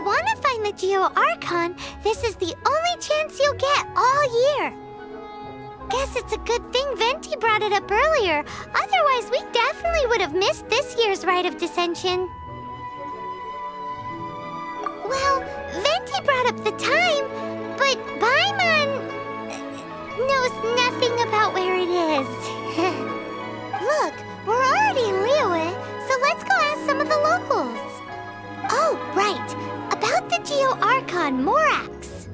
you want to find the Liyue Archon, this is the only chance you'll get all year. Guess it's a good thing Venti brought it up earlier. Otherwise, we definitely would have missed this year's Rite of Dissension. Well, Venti brought up the time, but Paimon knows nothing about where it is. Look, we're already in Liyue, so let's go ask some of the locals. Oh, right. About the Liyue Archon, Morax.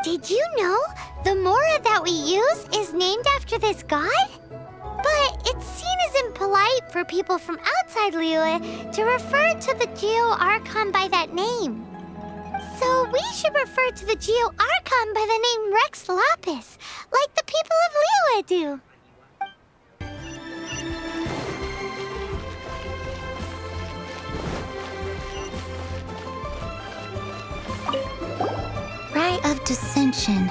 Did you know the Mora that we use is named after this god? But it's seen as impolite for people from outside Liyue to refer to the Liyue Archon by that name. So we should refer to the Liyue Archon by the name Rex Lapis, like the people of Liyue do. Rite of Dissension.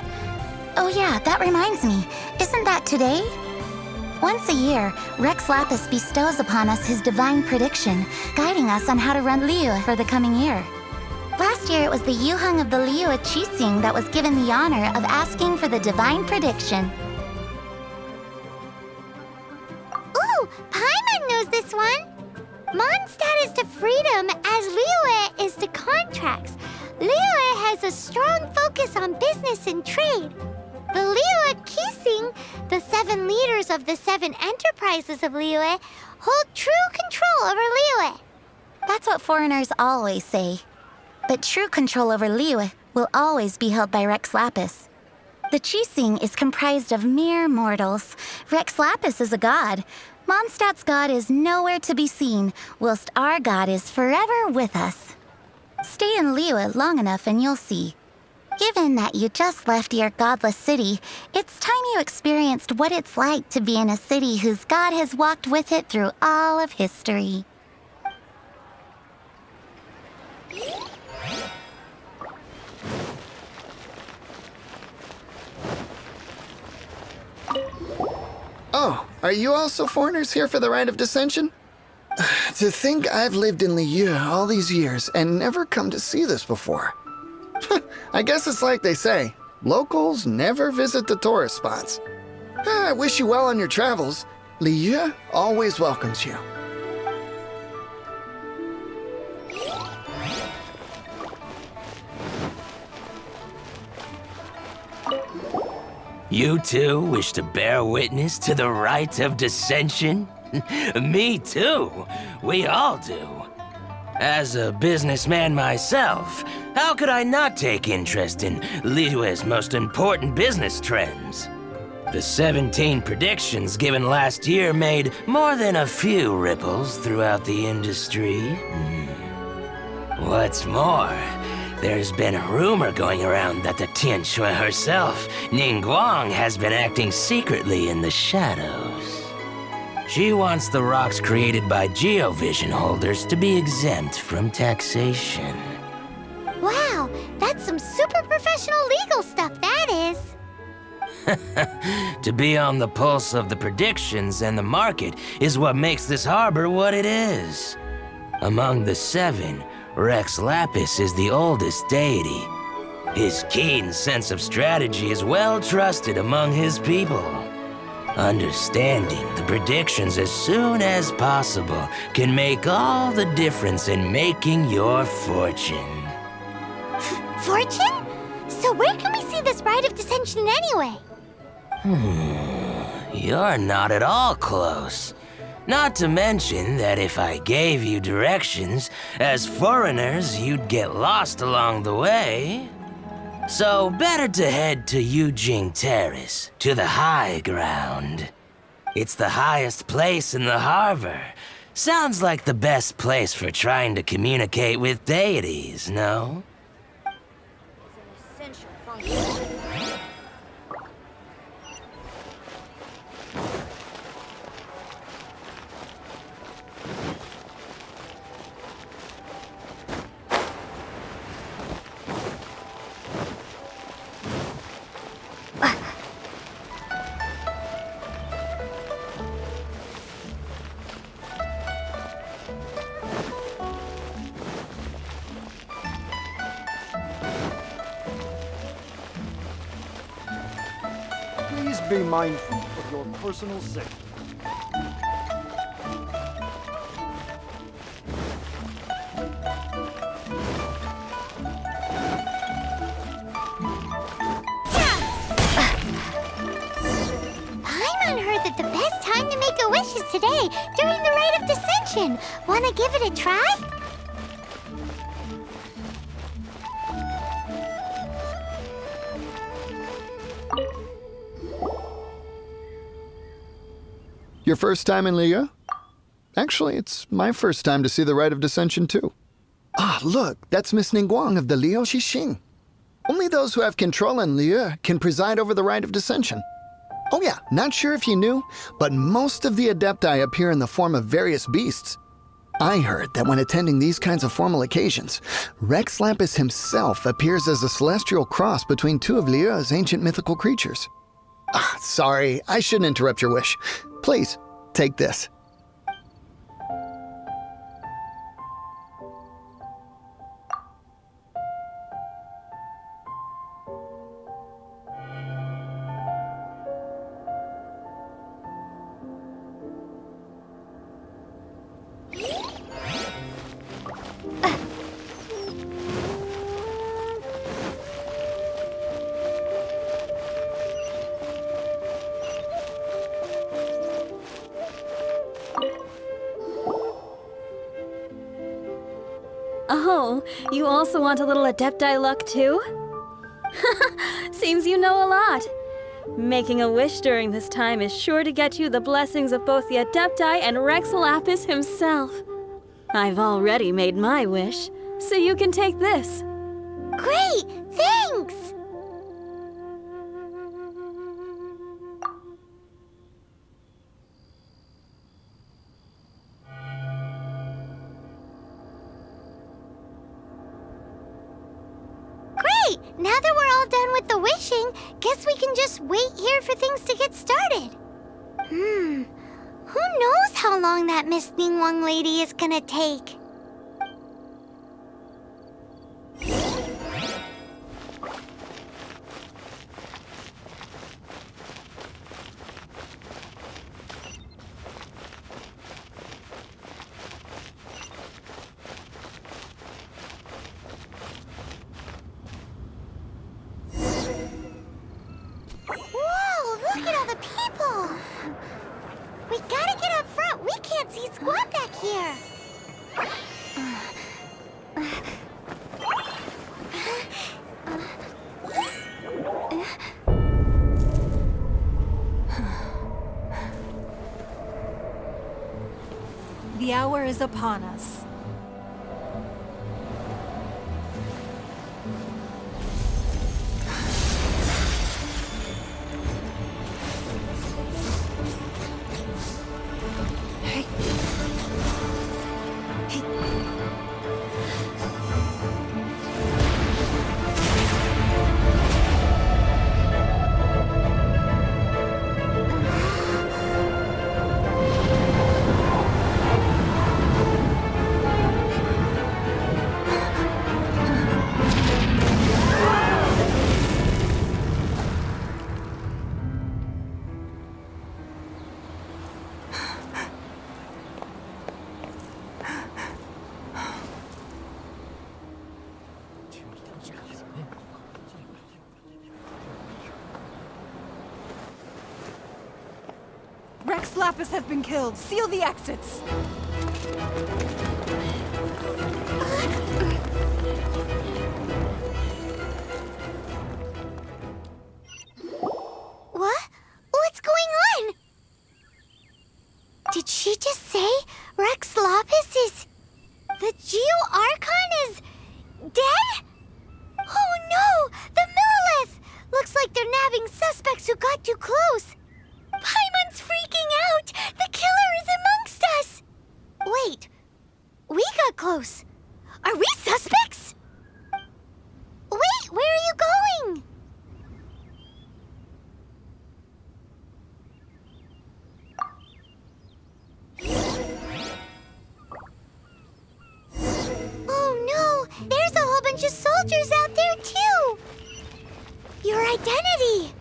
Oh yeah, that reminds me. Isn't that today? Once a year, Rex Lapis bestows upon us his divine prediction, guiding us on how to run Liyue for the coming year. Last year, it was the Yuheng of the Liyue Qixing that was given the honor of asking for the divine prediction. Ooh, Paimon knows this one! Mondstadt is to freedom as Liyue is to contracts. Liyue has a strong focus on business and trade. The Liyue Qixing, the 7 leaders of the 7 enterprises of Liyue, hold true control over Liyue. That's what foreigners always say. But true control over Liyue will always be held by Rex Lapis. The Qixing is comprised of mere mortals. Rex Lapis is a god. Mondstadt's god is nowhere to be seen, whilst our god is forever with us. Stay in Liyue long enough and you'll see. Given that you just left your godless city, it's time you experienced what it's like to be in a city whose god has walked with it through all of history. Oh, are you also foreigners here for the Rite of Dissension? To think I've lived in Liyue all these years and never come to see this before. I guess it's like they say, locals never visit the tourist spots. I wish you well on your travels. Liyue always welcomes you. You too wish to bear witness to the Rite of Dissension? Me too. We all do. As a businessman myself, how could I not take interest in Liyue's most important business trends? The 17 predictions given last year made more than a few ripples throughout the industry. What's more, there's been a rumor going around that the Tianshui herself, Ningguang, has been acting secretly in the shadows. She wants the rocks created by geovision holders to be exempt from taxation. Wow, that's some super professional legal stuff, that is. To be on the pulse of the predictions and the market is what makes this harbor what it is. Among the 7, Rex Lapis is the oldest deity. His keen sense of strategy is well trusted among his people. Understanding the predictions as soon as possible can make all the difference in making your fortune. Fortune? So where can we see this Rite of Dissension anyway? You're not at all close. Not to mention that if I gave you directions, as foreigners, you'd get lost along the way. So better to head to Yujing Terrace, to the high ground. It's the highest place in the harbor. Sounds like the best place for trying to communicate with deities, no? Please be mindful of your personal safety. Paimon heard that the best time to make a wish is today, during the Rite of Dissension. Wanna give it a try? Your first time in Liyue? Actually, it's my first time to see the Rite of Dissension, too. Ah, look, that's Miss Ningguang of the Liu Xixing. Only those who have control in Liyue can preside over the Rite of Dissension. Oh yeah, not sure if you knew, but most of the Adepti appear in the form of various beasts. I heard that when attending these kinds of formal occasions, Rex Lapis himself appears as a celestial cross between two of Liyue's ancient mythical creatures. Ah, sorry, I shouldn't interrupt your wish. Please, take this. Oh, you also want a little Adepti luck too? Seems you know a lot. Making a wish during this time is sure to get you the blessings of both the Adepti and Rex Lapis himself. I've already made my wish, so you can take this. Great! Thanks! Great! Now that we're all done with the wishing, guess we can just wait here for things to get started. Who knows how long that Miss Ningguang lady is gonna take? Whoa, look at all the people! We gotta get up front. We can't see squat back here. The hour is upon us. Rex Lapis has been killed. Seal the exits. What? What's going on? Did she just say Rex Lapis is... The Liyue Archon is... dead? Oh no! The Monoliths! Looks like they're nabbing suspects who got too close. Paimon's freaking out! The killer is amongst us! Wait, we got close. Are we suspects? Wait, where are you going? Oh no, there's a whole bunch of soldiers out there too! Your identity!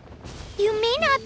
You may not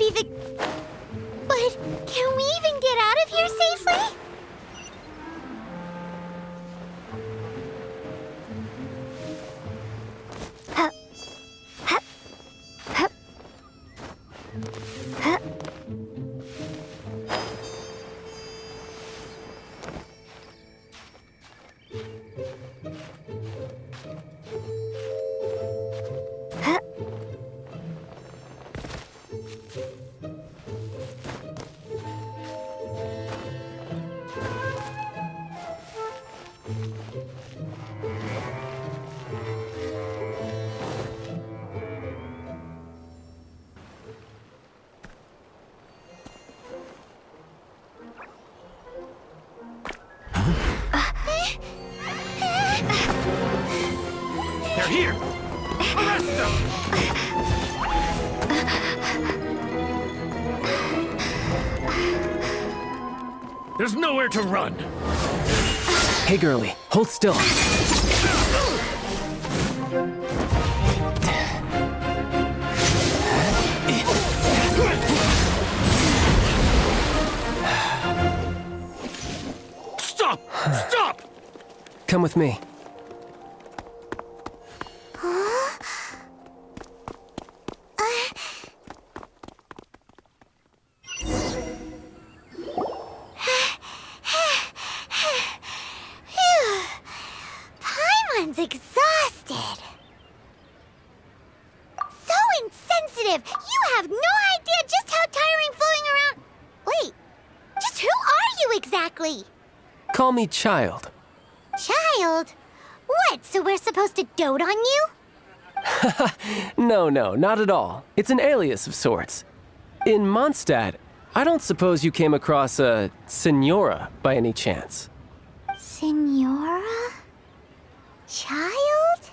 They're here! Arrest them! There's nowhere to run! Hey, girlie, hold still. Stop! Stop! Come with me. Paimon's exhausted. So insensitive. You have no idea just how tiring floating around. Wait, just who are you exactly? Call me Child. Child? What, so we're supposed to dote on you? No, not at all. It's an alias of sorts. In Mondstadt, I don't suppose you came across a Senora by any chance. Senora? Child?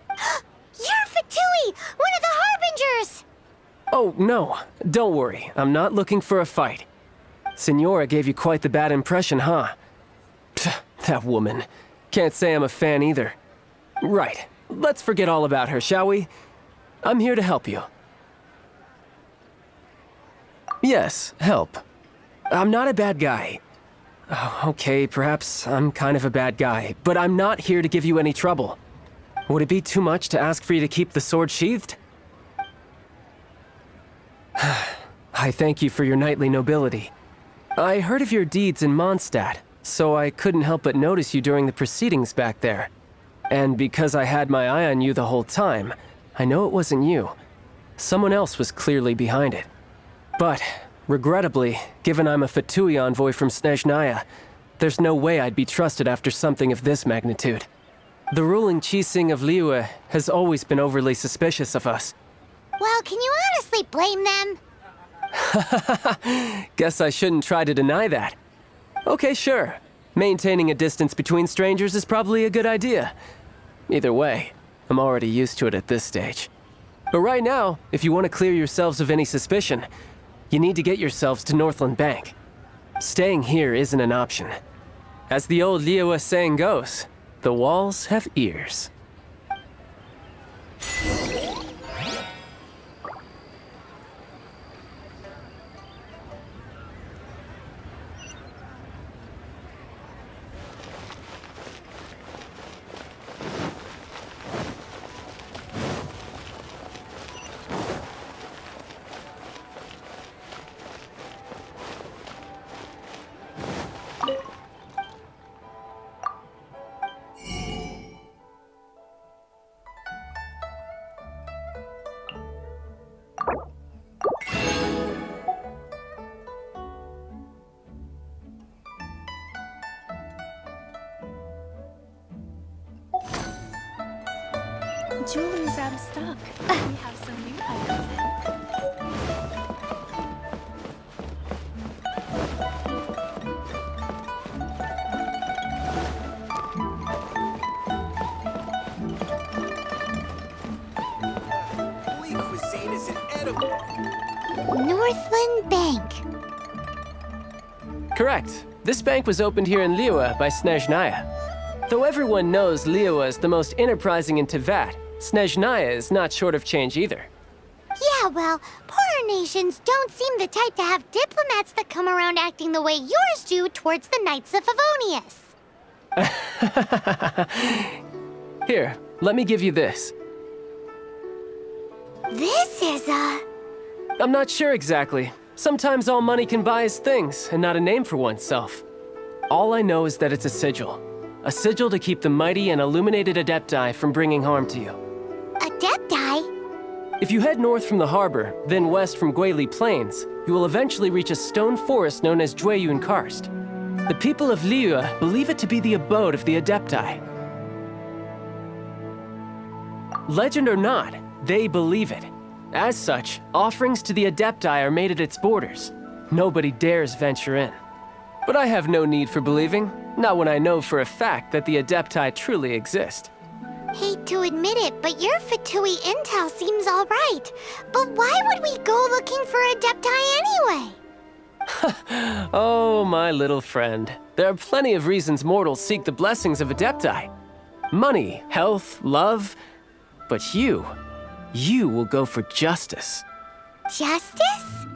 You're Fatui, one of the Harbingers! Oh, no. Don't worry. I'm not looking for a fight. Senora gave you quite the bad impression, huh? Pfft, that woman. Can't say I'm a fan either. Right. Let's forget all about her, shall we? I'm here to help you. Yes, help. I'm not a bad guy. Oh, okay, perhaps I'm kind of a bad guy, but I'm not here to give you any trouble. Would it be too much to ask for you to keep the sword sheathed? I thank you for your knightly nobility. I heard of your deeds in Mondstadt, so I couldn't help but notice you during the proceedings back there. And because I had my eye on you the whole time, I know it wasn't you. Someone else was clearly behind it. But, regrettably, given I'm a Fatui envoy from Snezhnaya, there's no way I'd be trusted after something of this magnitude. The ruling Qixing of Liyue has always been overly suspicious of us. Well, can you honestly blame them? Guess I shouldn't try to deny that. Okay, sure. Maintaining a distance between strangers is probably a good idea. Either way, I'm already used to it at this stage. But right now, if you want to clear yourselves of any suspicion, you need to get yourselves to Northland Bank. Staying here isn't an option. As the old Liyue saying goes, the walls have ears. Jewelry's out of stock. We have some new items in. Holy cuisine is inedible. Northland Bank. Correct. This bank was opened here in Liyue by Snezhnaya. Though everyone knows Liyue is the most enterprising in Teyvat, Snezhnaya is not short of change either. Yeah, well, poorer nations don't seem the type to have diplomats that come around acting the way yours do towards the Knights of Favonius. Here, let me give you this. This is a I'm not sure exactly. Sometimes all money can buy is things, and not a name for oneself. All I know is that it's a sigil. A sigil to keep the mighty and illuminated Adepti from bringing harm to you. Adepti? If you head north from the harbor, then west from Guili Plains, you will eventually reach a stone forest known as Jueyun Karst. The people of Liyue believe it to be the abode of the Adepti. Legend or not, they believe it. As such, offerings to the Adepti are made at its borders. Nobody dares venture in. But I have no need for believing, not when I know for a fact that the Adepti truly exist. Hate to admit it, but your Fatui intel seems alright. But why would we go looking for Adepti anyway? Oh, my little friend. There are plenty of reasons mortals seek the blessings of Adepti. Money, health, love. But you will go for justice. Justice?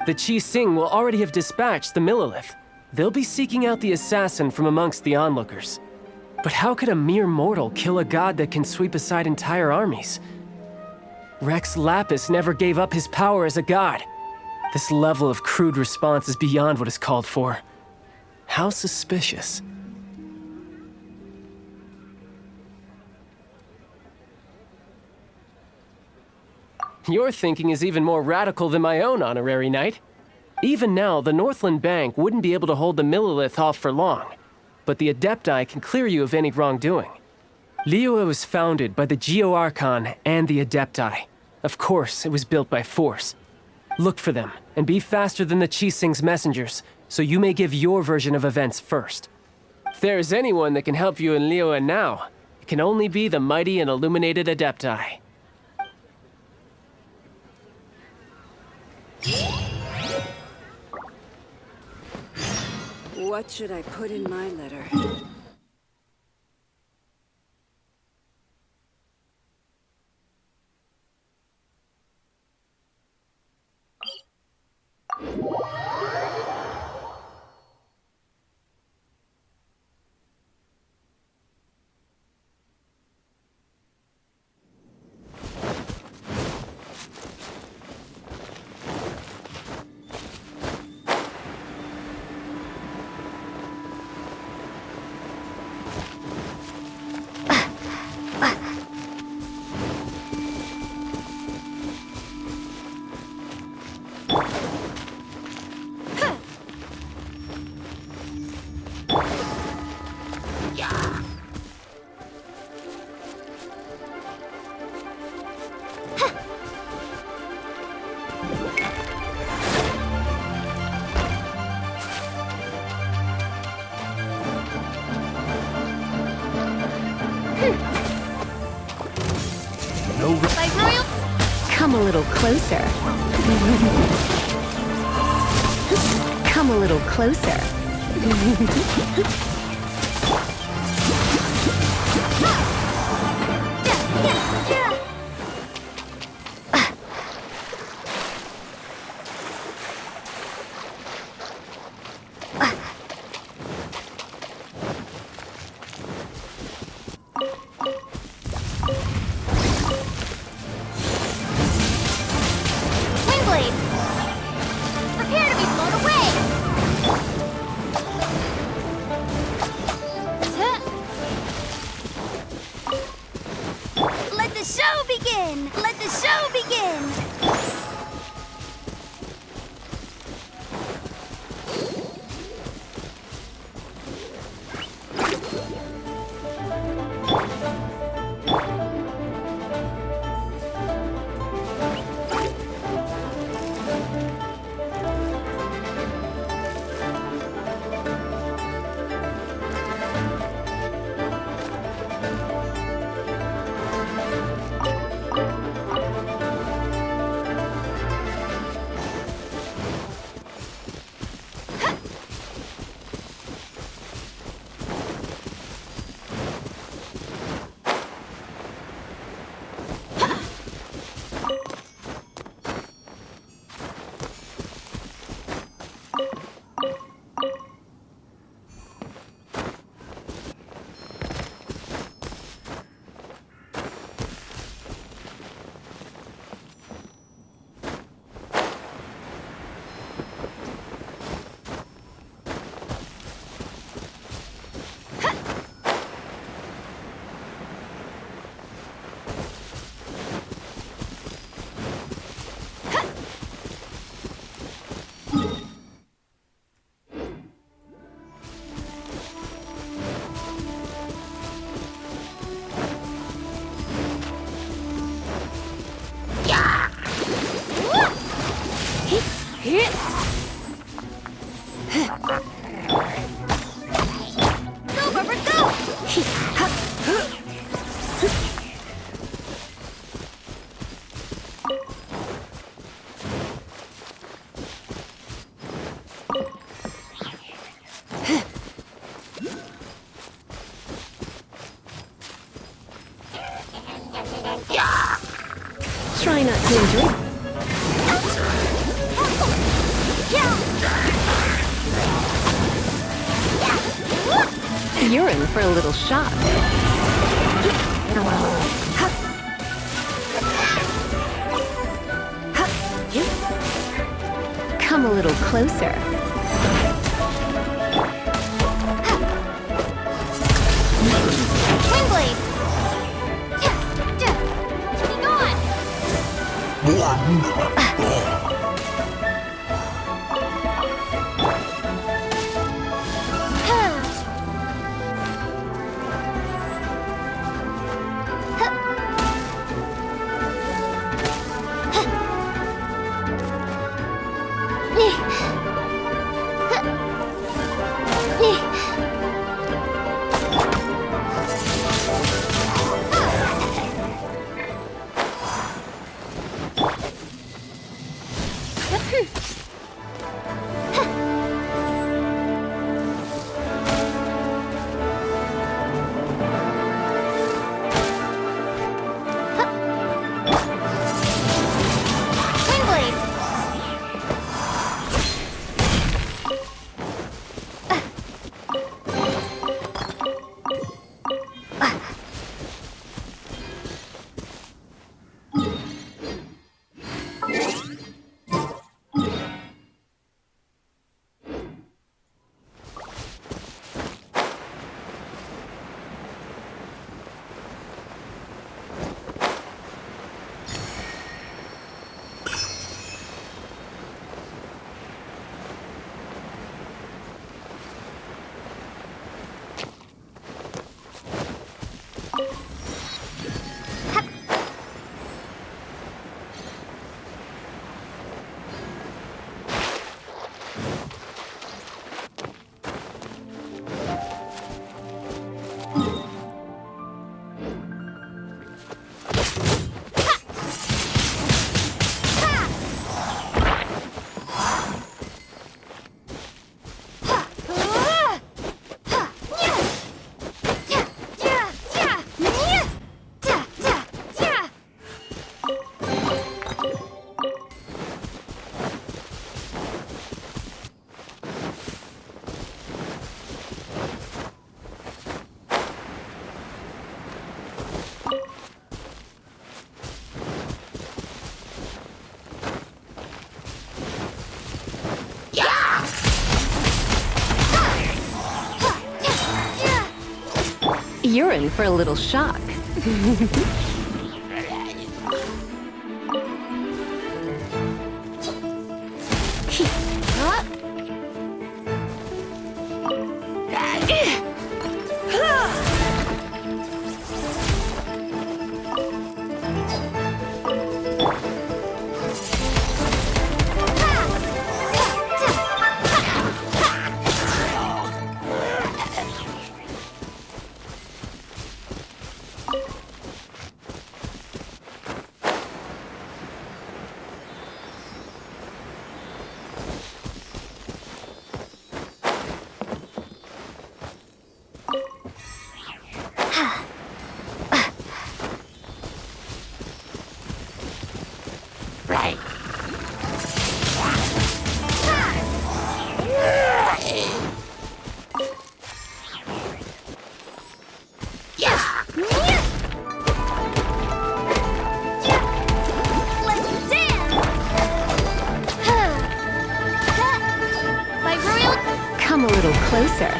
The Qi Sing will already have dispatched the Monolith. They'll be seeking out the assassin from amongst the onlookers. But how could a mere mortal kill a god that can sweep aside entire armies? Rex Lapis never gave up his power as a god. This level of crude response is beyond what is called for. How suspicious. Your thinking is even more radical than my own, Honorary Knight. Even now, the Northland Bank wouldn't be able to hold the Monolith off for long, but the Adepti can clear you of any wrongdoing. Liyue was founded by the Liyue Archon and the Adepti. Of course, it was built by force. Look for them, and be faster than the Qi Sing's messengers, so you may give your version of events first. If there is anyone that can help you in Liyue now, it can only be the mighty and illuminated Adepti. What should I put in my letter? Come a little closer. Come a little closer. Go, Barbara, go! Try not to enjoy. You're in for a little shock. Come a little closer. Windblade! Be gone! You're in for a little shock. Come a little closer.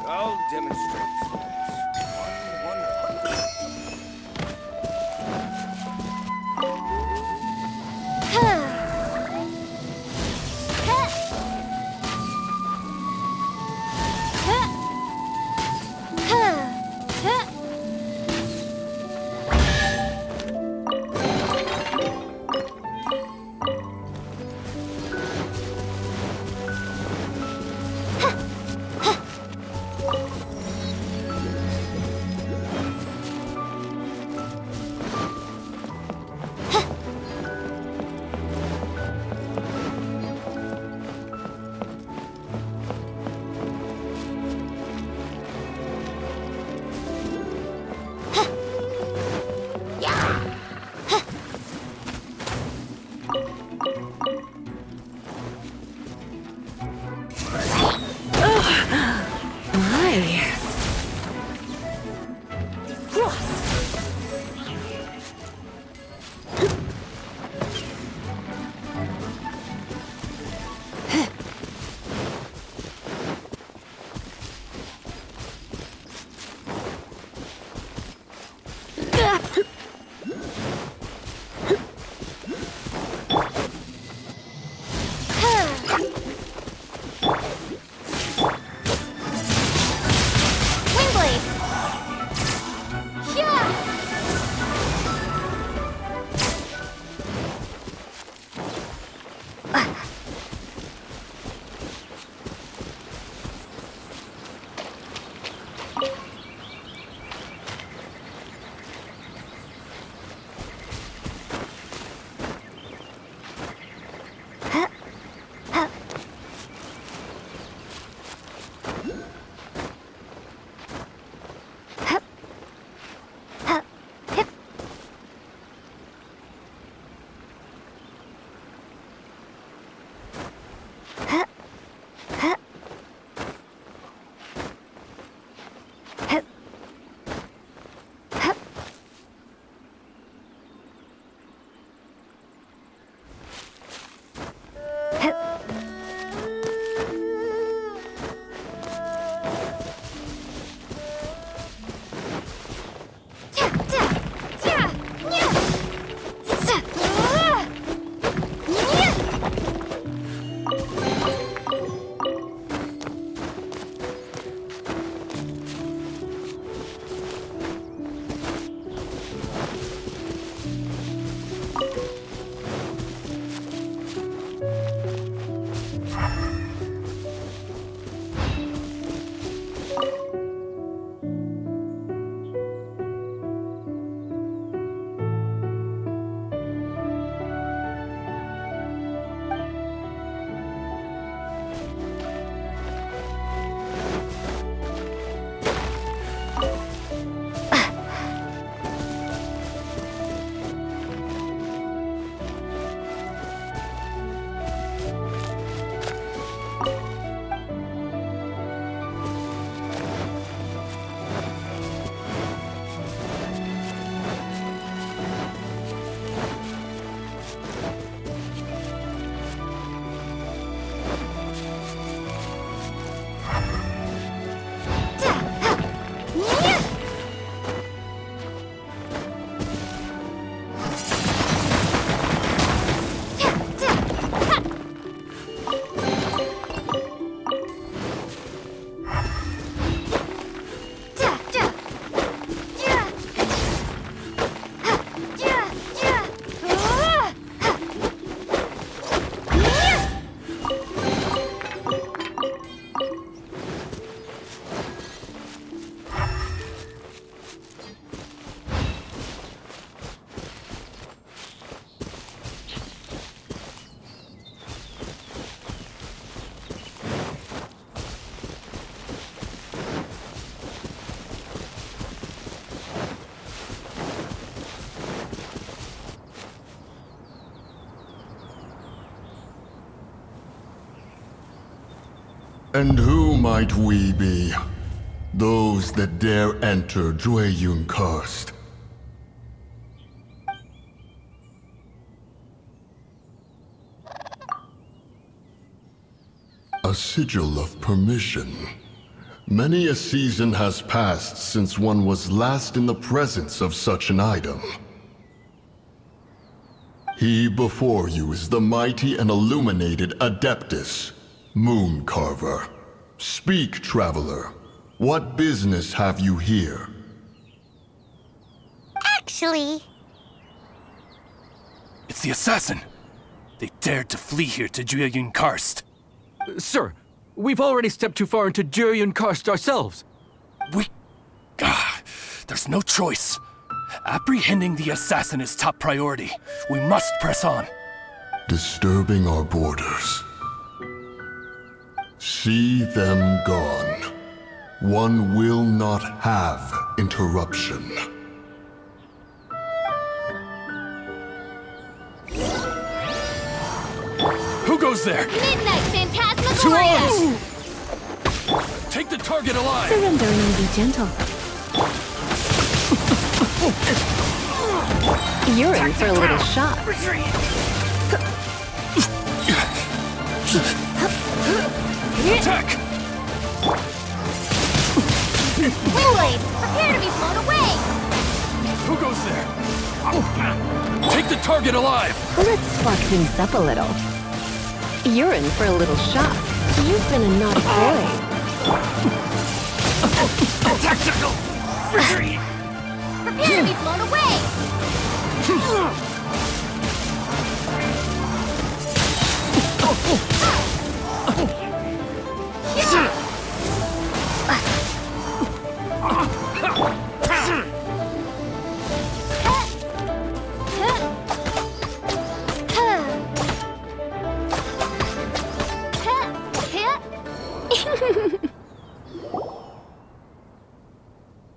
I'll demonstrate. And who might we be? Those that dare enter Jueyun Karst. A sigil of permission. Many a season has passed since one was last in the presence of such an item. He before you is the mighty and illuminated Adeptus, Mooncarver. Speak, traveler. What business have you here? Actually... It's the assassin! They dared to flee here to Jueyun Karst. Sir, we've already stepped too far into Jueyun Karst ourselves. There's no choice. Apprehending the assassin is top priority. We must press on. Disturbing our borders. See them gone. One will not have interruption. Who goes there? Midnight Phantasmagoria! To arms! Take the target alive! Surrender and be gentle. You're in for a little shock. Attack! Windblade, prepare to be blown away! Who goes there? Take the target alive! Let's spark things up a little. You're in for a little shock. You've been a naughty boy. Tactical! Retreat! Prepare to be blown away!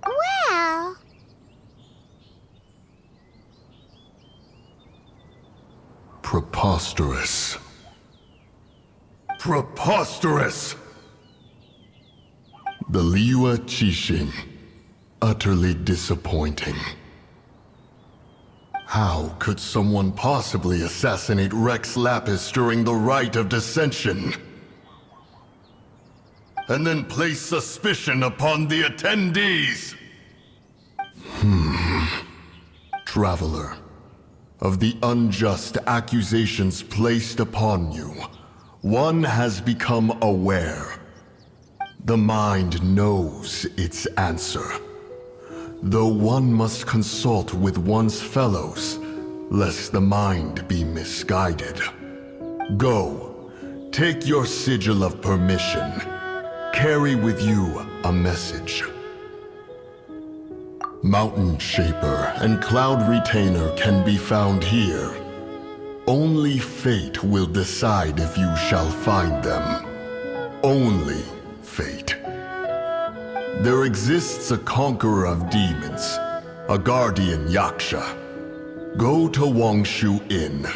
Well... Preposterous. Preposterous! The Liyue Archon. Utterly disappointing. How could someone possibly assassinate Rex Lapis during the rite of dissension? And then place suspicion upon the attendees? Traveler, of the unjust accusations placed upon you, one has become aware. The mind knows its answer, though one must consult with one's fellows, lest the mind be misguided. Go, take your sigil of permission. Carry with you a message. Mountain Shaper and Cloud Retainer can be found here. Only fate will decide if you shall find them. Only fate. There exists a conqueror of demons, a guardian Yaksha. Go to Wangshu Inn.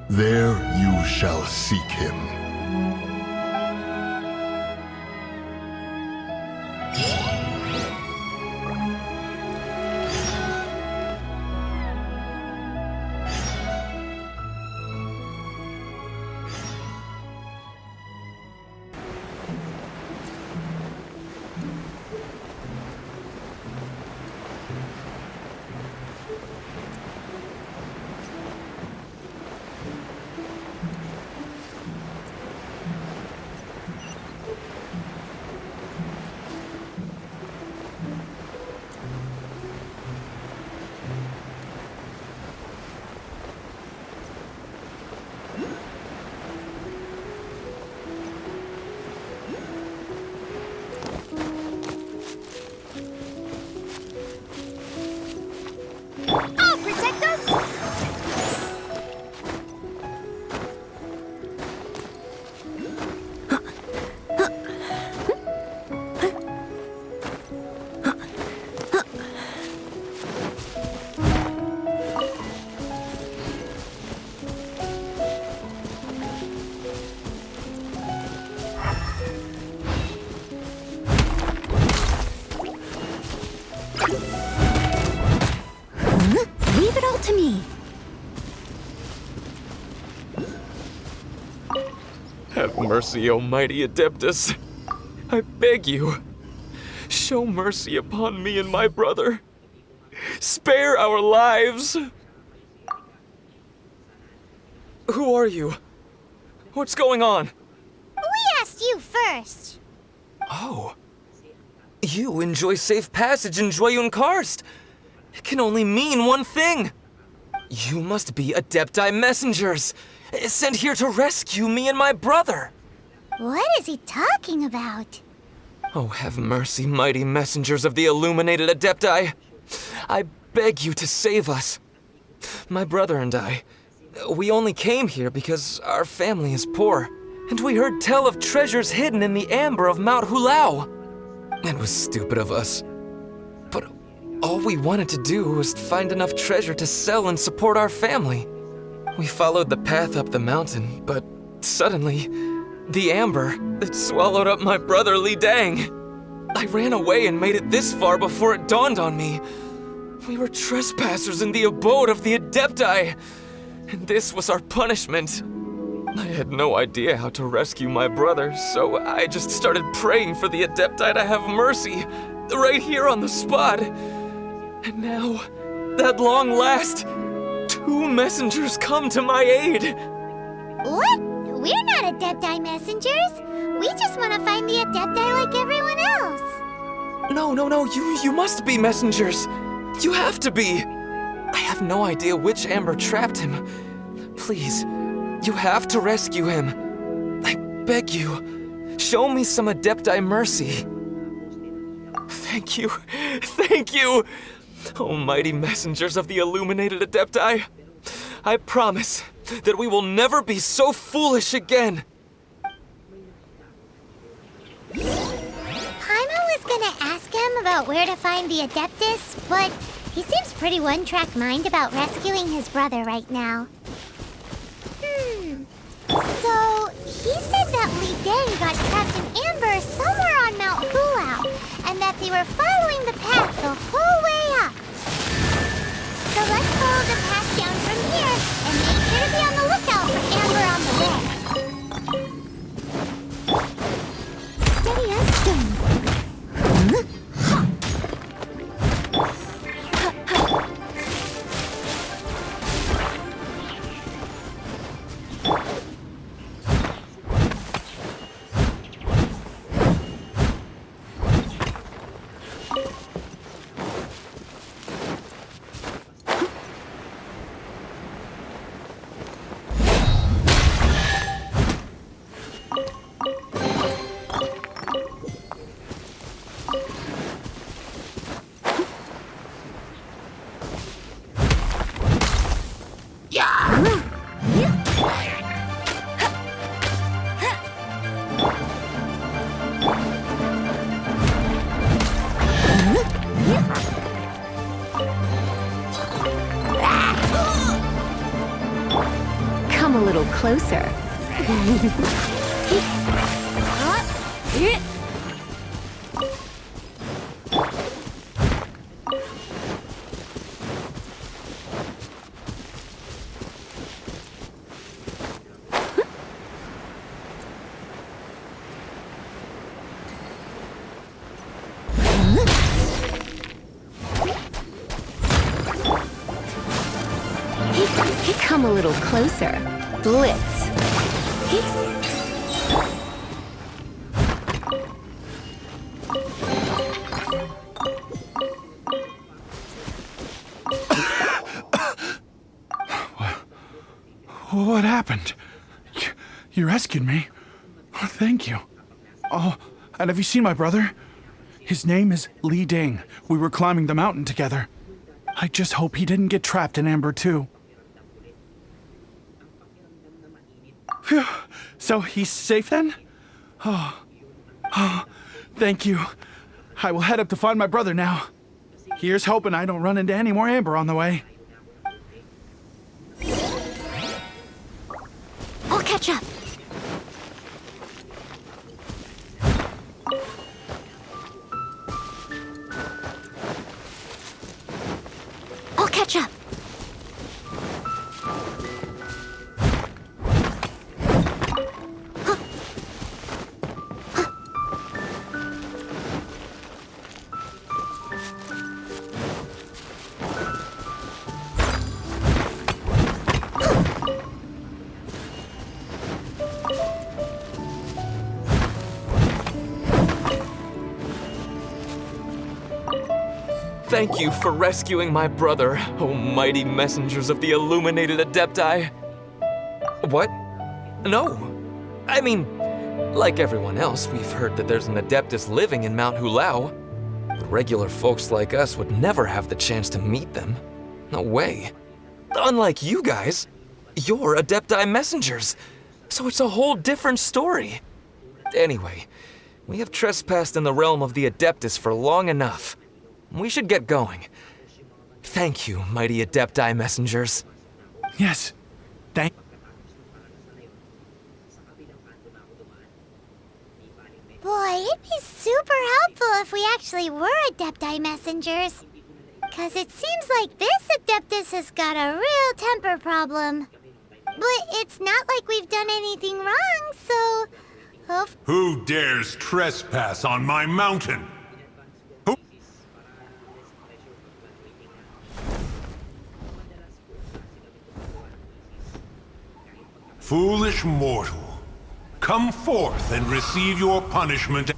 There you shall seek him. Have mercy, O mighty Adeptus. I beg you, show mercy upon me and my brother. Spare our lives. Who are you? What's going on? We asked you first. Oh. You enjoy safe passage in Jueyun Karst. It can only mean one thing. You must be Adepti messengers, sent here to rescue me and my brother. What is he talking about? Oh, have mercy, mighty messengers of the illuminated Adepti. I beg you to save us. My brother and I, we only came here because our family is poor, and we heard tell of treasures hidden in the amber of Mount Hulao. It was stupid of us. But all we wanted to do was find enough treasure to sell and support our family. We followed the path up the mountain, but suddenly, the amber, it swallowed up my brother Li Dang. I ran away and made it this far before it dawned on me. We were trespassers in the abode of the Adepti, and this was our punishment. I had no idea how to rescue my brother, so I just started praying for the Adepti to have mercy, right here on the spot. And now, at long last, 2 messengers come to my aid. What? We're not Adepti messengers. We just want to find the Adepti like everyone else. No, you must be messengers. You have to be. I have no idea which amber trapped him. Please, you have to rescue him. I beg you, show me some Adepti mercy. Thank you. Oh, mighty messengers of the illuminated Adepti. I promise that we will never be so foolish again. Paimon was gonna ask him about where to find the Adeptus, but he seems pretty one-track mind about rescuing his brother right now. So, he said that Li Dang got trapped in amber somewhere on Mount Hulao, and that they were following the path the whole way up. So let's follow the path down from here, and make sure to be on the lookout for amber on the way. Steady as stone. Come a little closer. Come a little closer. Blitz. What happened? You rescued me. Oh, thank you. Oh, and have you seen my brother? His name is Li Dang. We were climbing the mountain together. I just hope he didn't get trapped in amber too. Phew. So he's safe then? Oh, thank you. I will head up to find my brother now. Here's hoping I don't run into any more amber on the way. I'll catch up. I'll catch up. Huh. Thank you for rescuing my brother, O mighty messengers of the illuminated Adepti. What? No. I mean, like everyone else, we've heard that there's an Adeptus living in Mount Hulao. But regular folks like us would never have the chance to meet them. No way. Unlike you guys, you're Adepti messengers, so it's a whole different story. Anyway, we have trespassed in the realm of the Adeptus for long enough. We should get going. Thank you, mighty Adepti messengers. Yes, thank. Boy, it'd be super helpful if we actually were Adepti messengers. 'Cause it seems like this Adeptus has got a real temper problem. But it's not like we've done anything wrong, so... Who dares trespass on my mountain? Who? Foolish mortal, come forth and receive your punishment.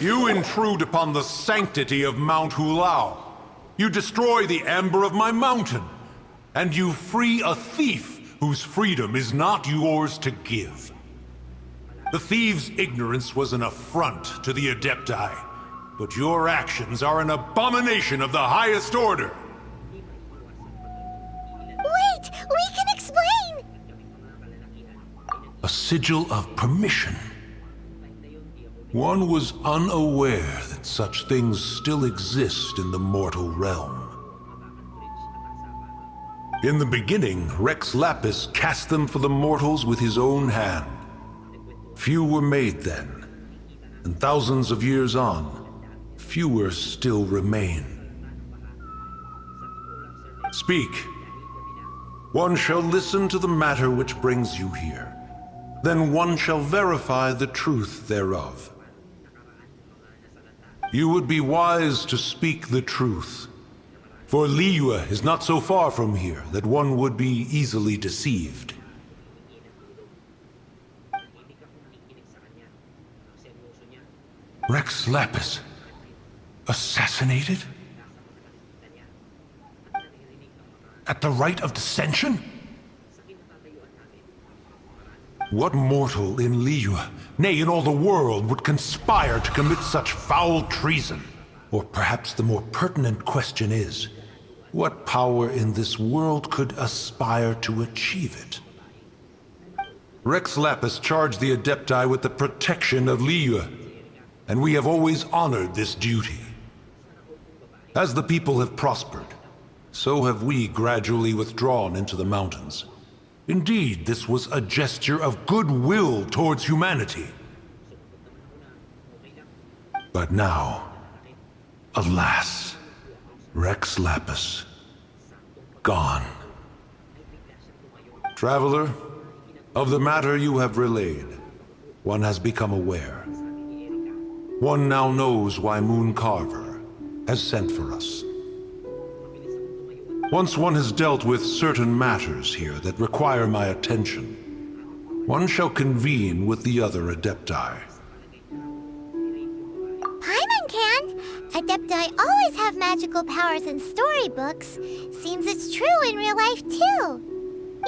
You intrude upon the sanctity of Mount Hulao. You destroy the amber of my mountain. And you free a thief whose freedom is not yours to give. The thief's ignorance was an affront to the Adepti, but your actions are an abomination of the highest order. Wait! We can explain! A sigil of permission. One was unaware that such things still exist in the mortal realm. In the beginning, Rex Lapis cast them for the mortals with his own hand. Few were made then, and thousands of years on, fewer still remain. Speak. One shall listen to the matter which brings you here. Then one shall verify the truth thereof. You would be wise to speak the truth, for Liyue is not so far from here that one would be easily deceived. Rex Lapis, assassinated? At the rite of dissension? What mortal in Liyue, nay, in all the world, would conspire to commit such foul treason? Or perhaps the more pertinent question is, what power in this world could aspire to achieve it? Rex Lapis charged the Adepti with the protection of Liyue, and we have always honored this duty. As the people have prospered, so have we gradually withdrawn into the mountains. Indeed, this was a gesture of goodwill towards humanity. But now, alas, Rex Lapis, gone. Traveler, of the matter you have relayed, one has become aware. One now knows why Moon Carver has sent for us. Once one has dealt with certain matters here that require my attention, one shall convene with the other Adepti. Paimon can! Adepti always have magical powers in storybooks. Seems it's true in real life, too.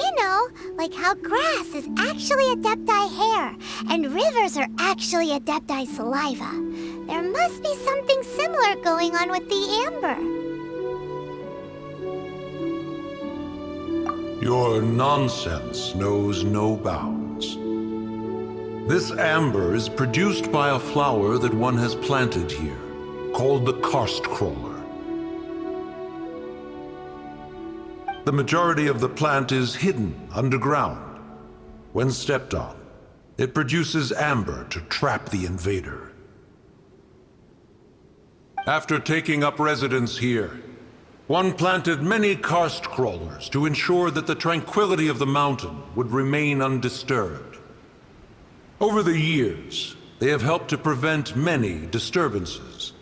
You know, like how grass is actually Adepti hair, and rivers are actually Adepti saliva. There must be something similar going on with the amber. Your nonsense knows no bounds. This amber is produced by a flower that one has planted here, called the karst crawler. The majority of the plant is hidden underground. When stepped on, it produces amber to trap the invader. After taking up residence here, one planted many karst crawlers to ensure that the tranquility of the mountain would remain undisturbed. Over the years, they have helped to prevent many disturbances.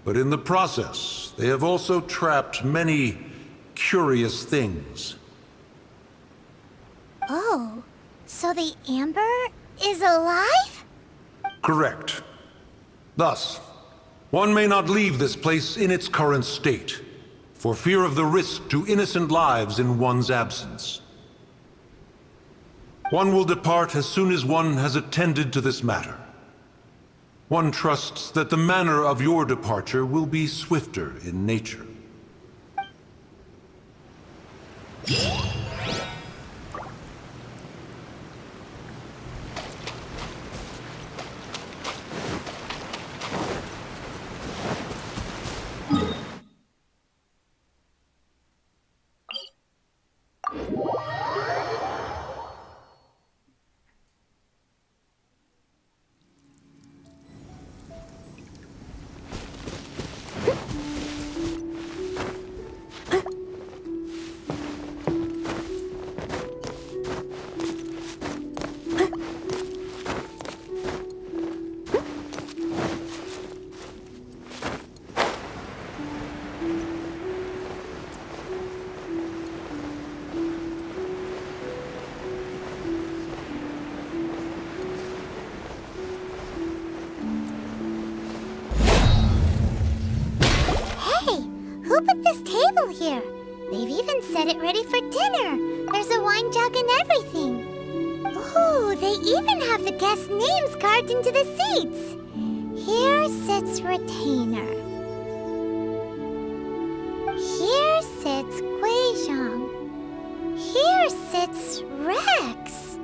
But in the process, they have also trapped many curious things. Oh, so the Amber is alive? Correct. Thus, one may not leave this place in its current state, for fear of the risk to innocent lives in one's absence. One will depart as soon as one has attended to this matter. One trusts that the manner of your departure will be swifter in nature. Who put this table here? They've even set it ready for dinner. There's a wine jug and everything. Ooh, they even have the guests' names carved into the seats. Here sits Retainer. Here sits Guizhong. Here sits Rex.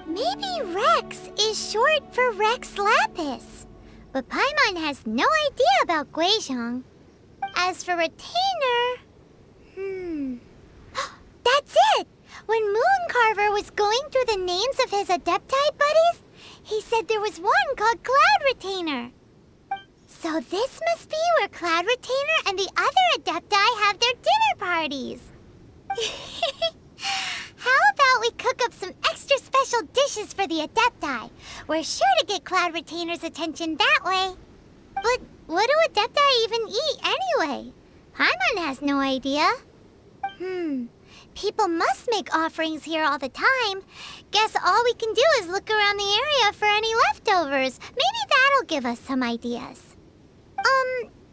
Maybe Rex is short for Rex Lapis. But Paimon has no idea about Guizhong. As for Retainer... That's it! When Mooncarver was going through the names of his Adepti buddies, he said there was one called Cloud Retainer. So this must be where Cloud Retainer and the other Adepti have their dinner parties. How about we cook up some extra special dishes for the Adepti? We're sure to get Cloud Retainer's attention that way. But what do Adepti even eat anyway? Paimon has no idea. People must make offerings here all the time. Guess all we can do is look around the area for any leftovers. Maybe that'll give us some ideas.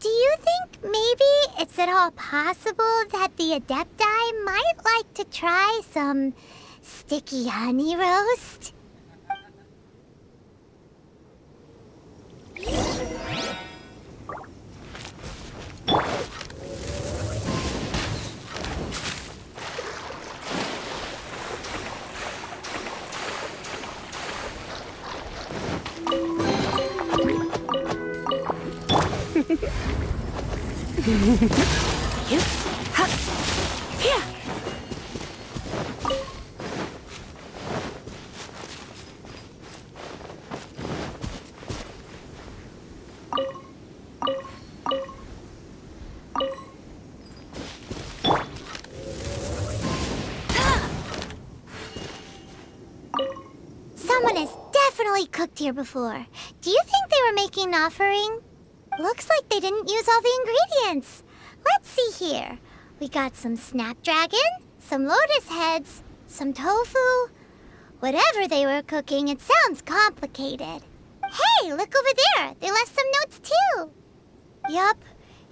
Do you think maybe it's at all possible that the Adepti might like to try some sticky honey roast? Someone has definitely cooked here before. Do you think they were making an offering? Looks like they didn't use all the ingredients. Let's see here. We got some snapdragon, some lotus heads, some tofu. Whatever they were cooking, it sounds complicated. Hey, look over there. They left some notes too. Yup,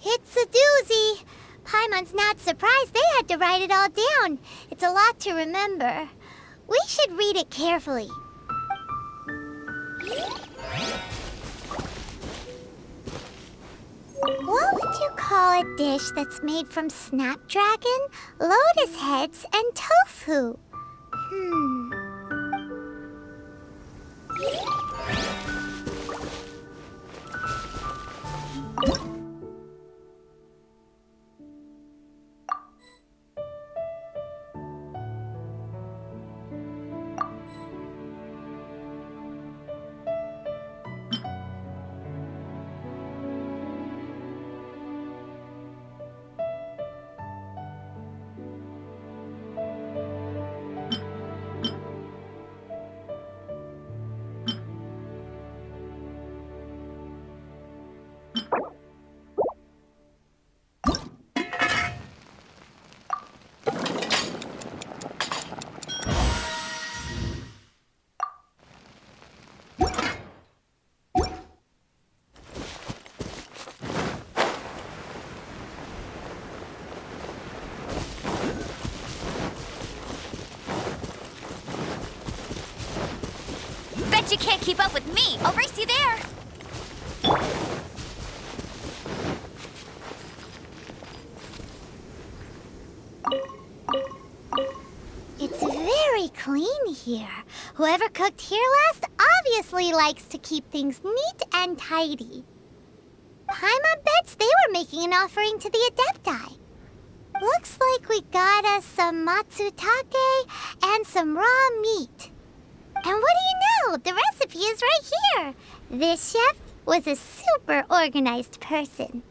it's a doozy. Paimon's not surprised they had to write it all down. It's a lot to remember. We should read it carefully. What would you call a dish that's made from snapdragon, lotus heads, and tofu? Bet you can't keep up with me. I'll race you there. It's very clean here. Whoever cooked here last obviously likes to keep things neat and tidy. Paimon bets they were making an offering to the Adepti. Looks like we got us some matsutake and some raw meat. And what do you know? The recipe is right here. This chef was a super organized person.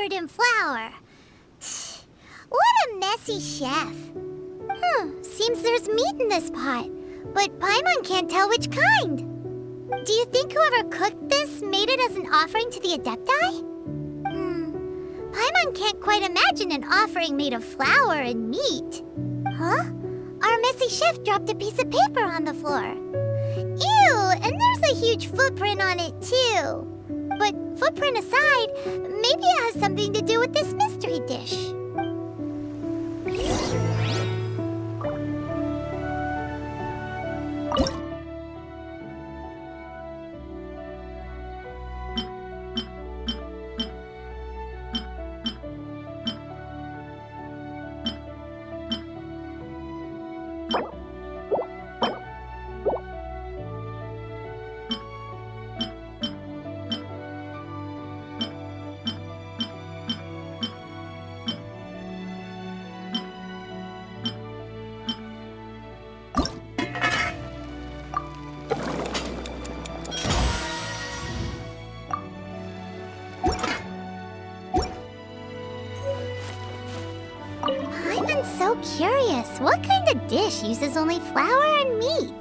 In flour. What a messy chef. Seems there's meat in this pot, but Paimon can't tell which kind. Do you think whoever cooked this made it as an offering to the Adepti? Paimon can't quite imagine an offering made of flour and meat. Huh? Our messy chef dropped a piece of paper on the floor. Ew, and there's a huge footprint on it too. But footprint aside, maybe it has something to do with this mystery dish. So curious, what kind of dish uses only flour and meat?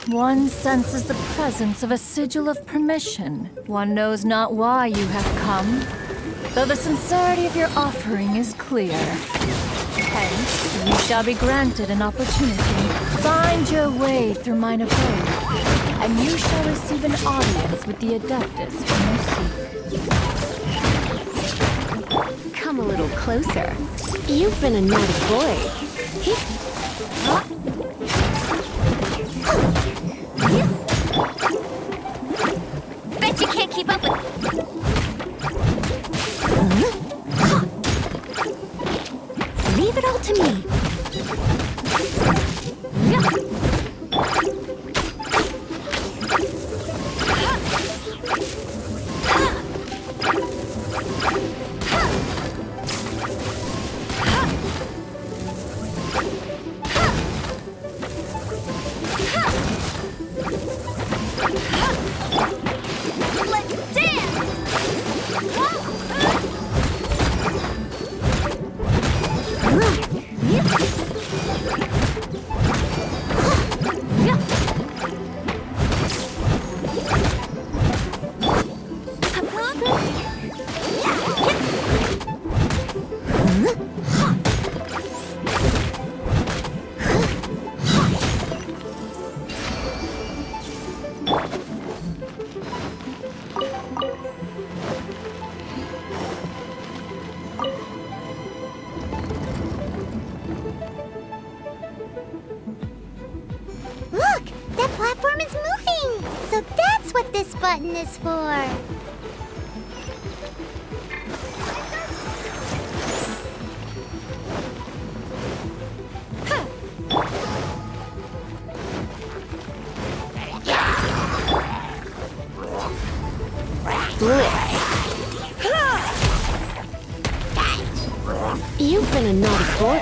One senses the presence of a sigil of permission. One knows not why you have come, though the sincerity of your offering is clear. Hence, you shall be granted an opportunity. Find your way through mine abode, and you shall receive an audience with the Adeptus whom you seek. Come a little closer. You've been a naughty boy. Bet you can't keep up with... Leave it all to me. Look! That platform is moving! So that's what this button is for! You've been a naughty boy.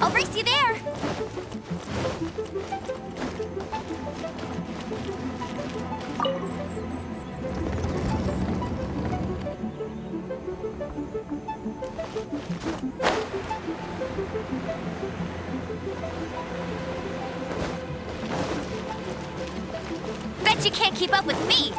I'll race you there! Bet you can't keep up with me!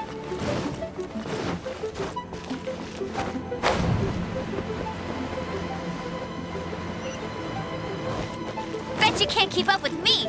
Bet you can't keep up with me!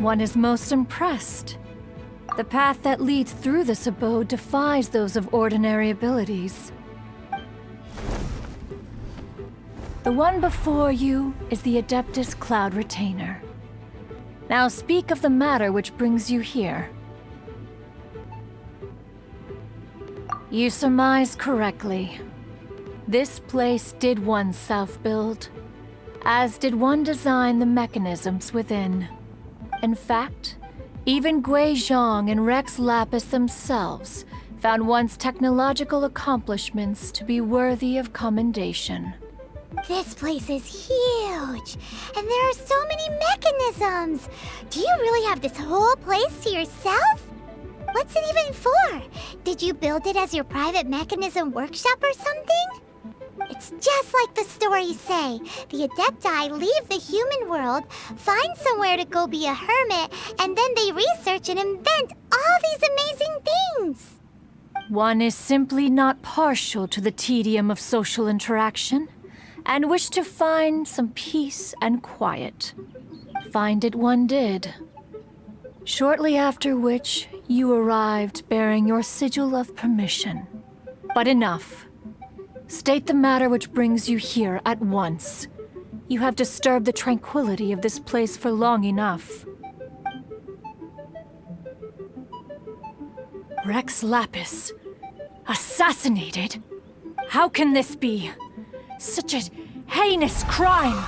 One is most impressed. The path that leads through this abode defies those of ordinary abilities. The one before you is the Adeptus Cloud Retainer. Now speak of the matter which brings you here. You surmise correctly. This place did one self-build, as did one design the mechanisms within. In fact, even Gui Zhang and Rex Lapis themselves found one's technological accomplishments to be worthy of commendation. This place is huge, and there are so many mechanisms. Do you really have this whole place to yourself? What's it even for? Did you build it as your private mechanism workshop or something? It's just like the stories say. The Adepti leave the human world, find somewhere to go be a hermit, and then they research and invent all these amazing things. One is simply not partial to the tedium of social interaction, and wished to find some peace and quiet. Find it one did. Shortly after which, you arrived bearing your sigil of permission. But enough. State the matter which brings you here at once. You have disturbed the tranquility of this place for long enough. Rex Lapis, assassinated? How can this be? Such a heinous crime!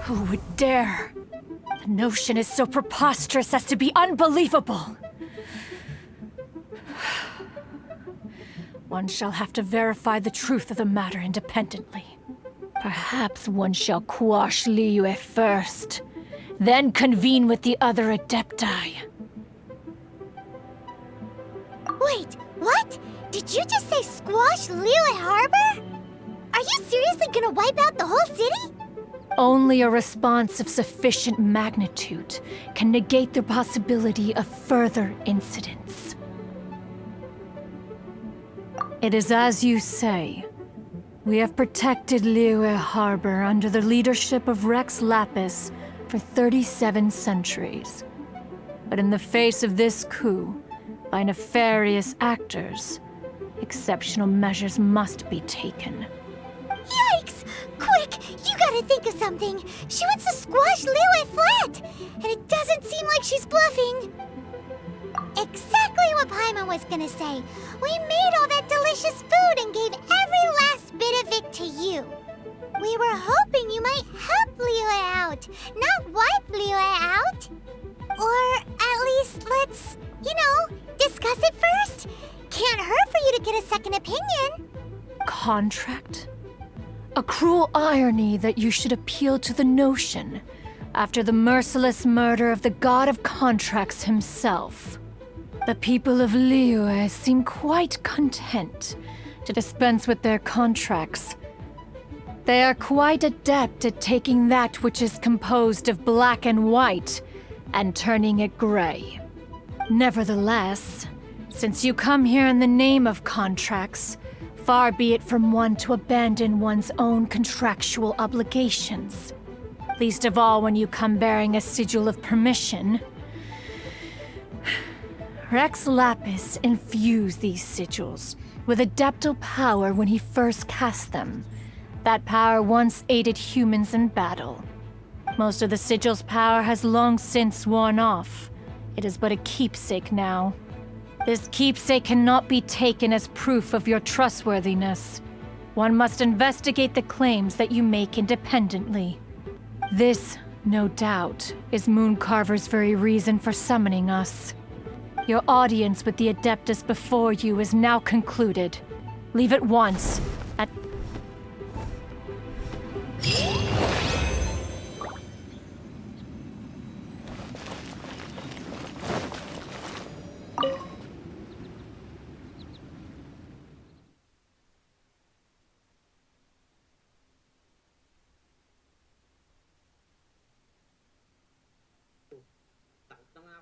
Who would dare? The notion is so preposterous as to be unbelievable. One shall have to verify the truth of the matter independently. Perhaps one shall quash Liyue first, then convene with the other Adepti. Wait, what? Did you just say squash Liyue Harbor? Are you seriously gonna wipe out the whole city? Only a response of sufficient magnitude can negate the possibility of further incidents. It is as you say. We have protected Liyue Harbor under the leadership of Rex Lapis for 37 centuries. But in the face of this coup, by nefarious actors, exceptional measures must be taken. Yikes! Quick, you gotta think of something. She wants to squash Liyue flat, and it doesn't seem like she's bluffing. Exactly what Paimon was gonna say. We made all that delicious food and gave every last bit of it to you. We were hoping you might help Liyue out, not wipe Liyue out. Or at least let's, discuss it first. Can't hurt for you to get a second opinion. Contract? A cruel irony that you should appeal to the notion after the merciless murder of the god of contracts himself. The people of Liyue seem quite content to dispense with their contracts. They are quite adept at taking that which is composed of black and white and turning it gray. Nevertheless, since you come here in the name of contracts, far be it from one to abandon one's own contractual obligations. Least of all when you come bearing a sigil of permission. Rex Lapis infused these sigils with adeptal power when he first cast them. That power once aided humans in battle. Most of the sigil's power has long since worn off. It is but a keepsake now. This keepsake cannot be taken as proof of your trustworthiness. One must investigate the claims that you make independently. This, no doubt, is Mooncarver's very reason for summoning us. Your audience with the Adeptus before you is now concluded. Leave at once.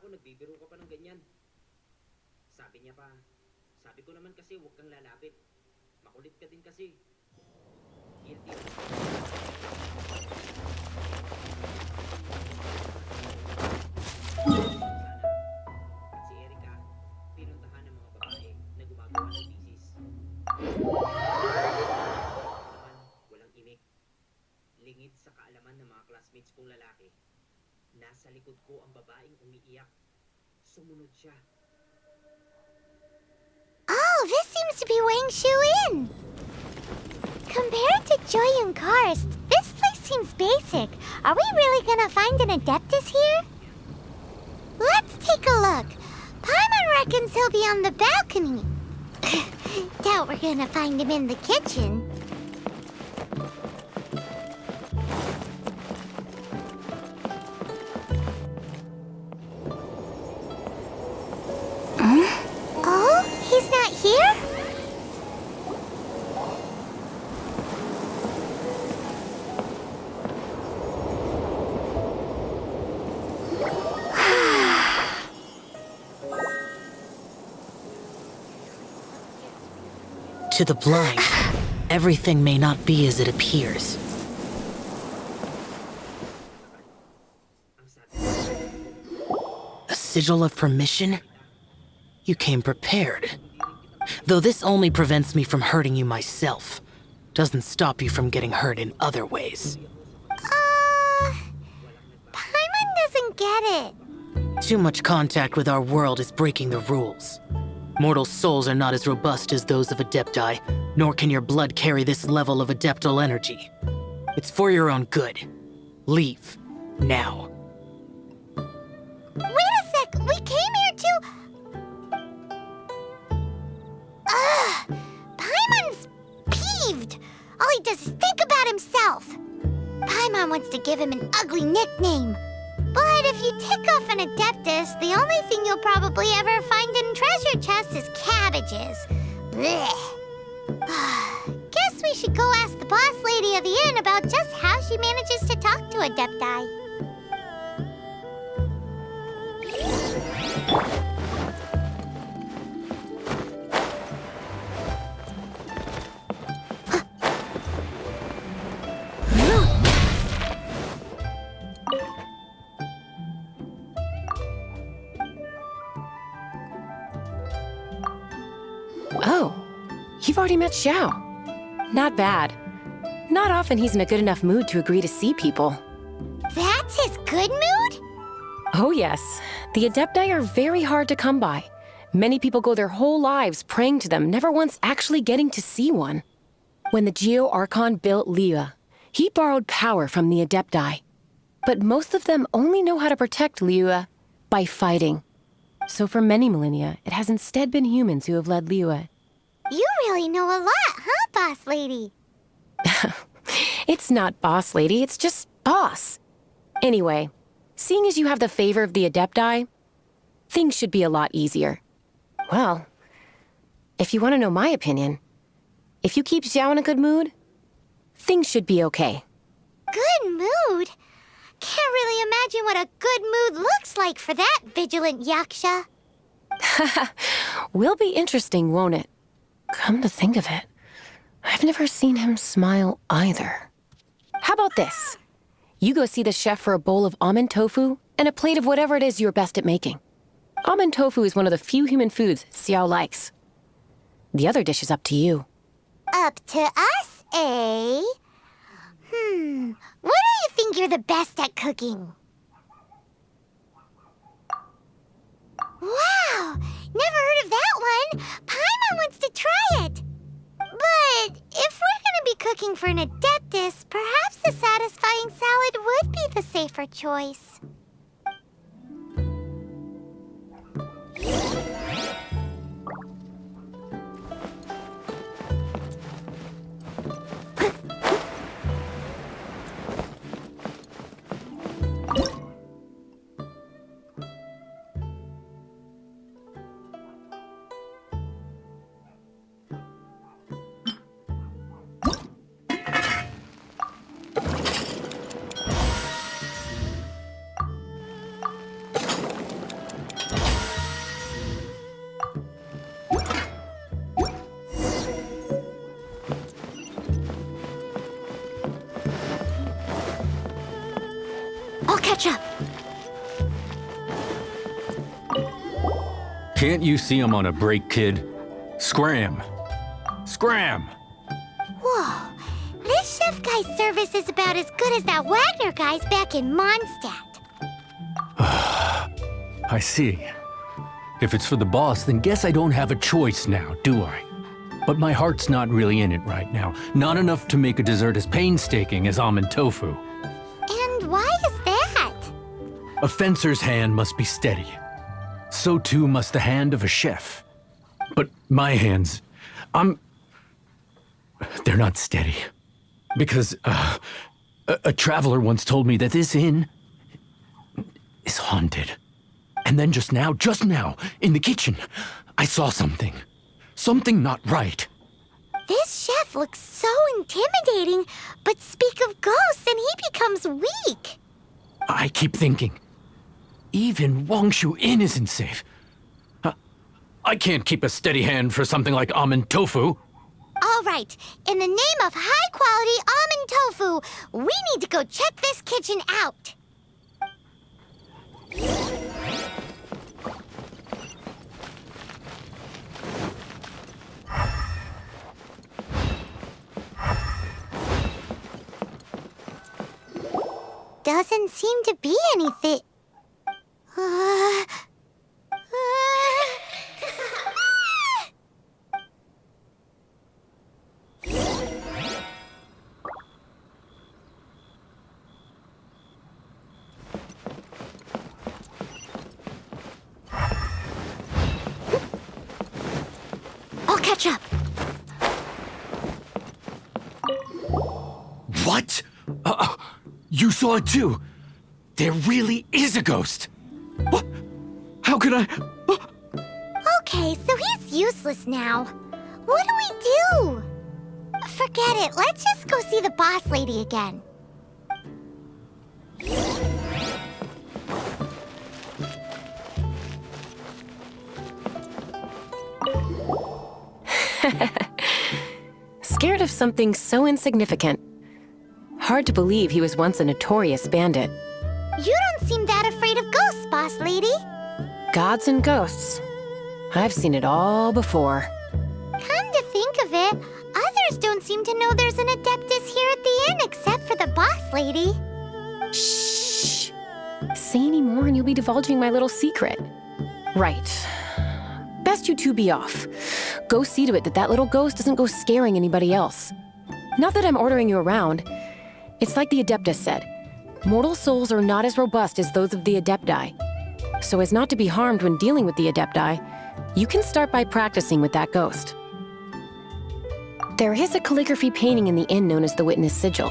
Nagbibiro ka pa ng ganyan. Sabi niya pa, sabi ko naman kasi huwag kang lalapit. Makulit ka din kasi. Guilty. At si Erika, pinuntahan ng mga babae na gumagawa ng thesis. Naman, walang imik. Lingid sa kaalaman ng mga classmates kong lalaki. Nasa likod ko ang babaeng umiiyak. Sumunod siya. Oh, this seems to be Wang Shu-in. Compared to Joyun Karst, this place seems basic. Are we really gonna find an Adeptus here? Let's take a look. Paimon reckons he'll be on the balcony. Doubt we're gonna find him in the kitchen. Oh, he's not here? To the blind, everything may not be as it appears. A sigil of permission? You came prepared. Though this only prevents me from hurting you myself, doesn't stop you from getting hurt in other ways. Paimon doesn't get it. Too much contact with our world is breaking the rules. Mortal souls are not as robust as those of Adepti, nor can your blood carry this level of adeptal energy. It's for your own good. Leave. Now. Wait a sec, we came here to... Paimon's peeved. All he does is think about himself. Paimon wants to give him an ugly nickname. But if you tick off an Adeptus, the only thing you'll probably ever find in treasure chests is cabbages. Blech. Guess we should go ask the boss lady of the inn about just how she manages to talk to Adepti. Oh, you've already met Xiao. Not bad. Not often he's in a good enough mood to agree to see people. That's his good mood? Oh yes. The Adepti are very hard to come by. Many people go their whole lives praying to them, never once actually getting to see one. When the Liyue Archon built Liyue, he borrowed power from the Adepti. But most of them only know how to protect Liyue by fighting. So for many millennia, it has instead been humans who have led Liyue. You really know a lot, huh, boss lady? It's not boss lady, it's just boss. Anyway, seeing as you have the favor of the Adepti, things should be a lot easier. Well, if you want to know my opinion, if you keep Xiao in a good mood, things should be okay. Good mood? Can't really imagine what a good mood looks like for that vigilant yaksha. Will be interesting, won't it? Come to think of it, I've never seen him smile either. How about this? You go see the chef for a bowl of almond tofu and a plate of whatever it is you're best at making. Almond tofu is one of the few human foods Xiao likes. The other dish is up to you. Up to us, eh? What do you think you're the best at cooking? Wow! Never heard of that one! Paimon wants to try it! But if we're gonna be cooking for an Adeptus, perhaps a satisfying salad would be the safer choice. I'll catch up. Can't you see I'm on a break, kid? Scram! Scram! Whoa, this chef guy's service is about as good as that Wagner guy's back in Mondstadt. I see. If it's for the boss, then guess I don't have a choice now, do I? But my heart's not really in it right now. Not enough to make a dessert as painstaking as almond tofu. And why is that? A fencer's hand must be steady. So too must the hand of a chef. But my hands, they're not steady. Because a traveler once told me that this inn is haunted. And then just now, in the kitchen, I saw something. Something not right. This chef looks so intimidating, but speak of ghosts and he becomes weak. I keep thinking, even Wangshu Inn isn't safe. I can't keep a steady hand for something like almond tofu. All right, in the name of high-quality almond tofu, we need to go check this kitchen out. Doesn't seem to be anything. I'll catch up. What? You saw it too? There really is a ghost. What? How could I? Okay, so he's useless now. What do we do? Forget it. Let's just go see the boss lady again. Scared of something so insignificant. Hard to believe he was once a notorious bandit. You don't seem that afraid of ghosts, boss lady. Gods and ghosts. I've seen it all before. Come to think of it, others don't seem to know there's an Adeptus here at the inn except for the boss lady. Shh! Say any more and you'll be divulging my little secret. Right. Best you two be off. Go see to it that that little ghost doesn't go scaring anybody else. Not that I'm ordering you around. It's like the Adeptus said. Mortal souls are not as robust as those of the Adepti. So as not to be harmed when dealing with the Adepti, you can start by practicing with that ghost. There is a calligraphy painting in the inn known as the Witness Sigil.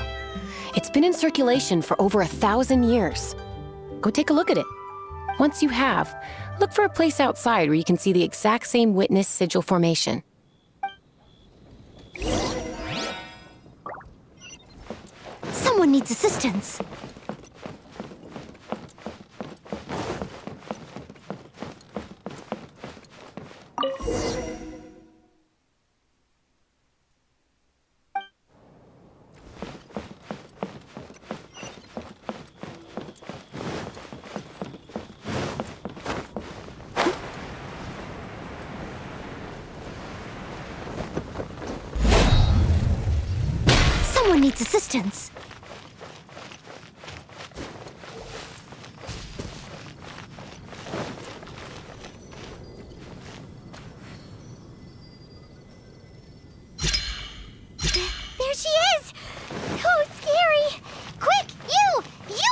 It's been in circulation for over 1,000 years. Go take a look at it. Once you have, Look for a place outside where you can see the exact same witness sigil formation. Someone needs assistance. Someone needs assistance. There she is! So scary! Quick, you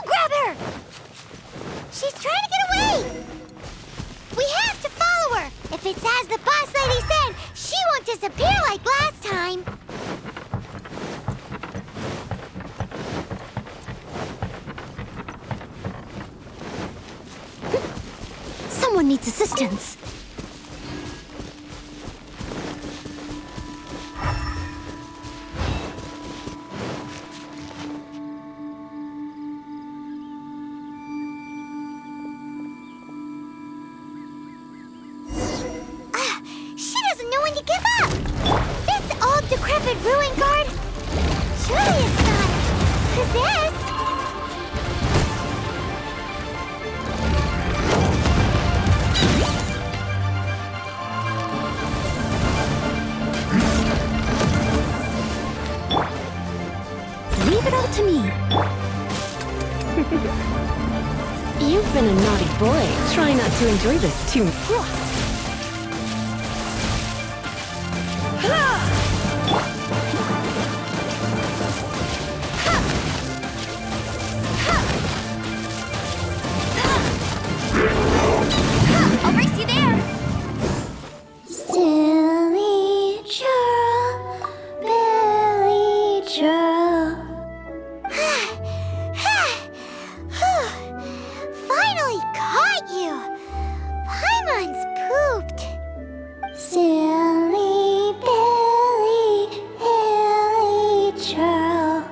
grab her! She's trying to get away! We have to follow her! If it's as the boss lady said, she won't disappear like last time! Someone needs assistance. She doesn't know when to give up! This old decrepit ruin guard? Surely it's not possessed! Leave it all to me. You've been a naughty boy. Try not to enjoy this too much. I'll race you there! Silly churl, Billy churl. Finally caught you! Paimon's pooped. Silly Billy, Billy churl.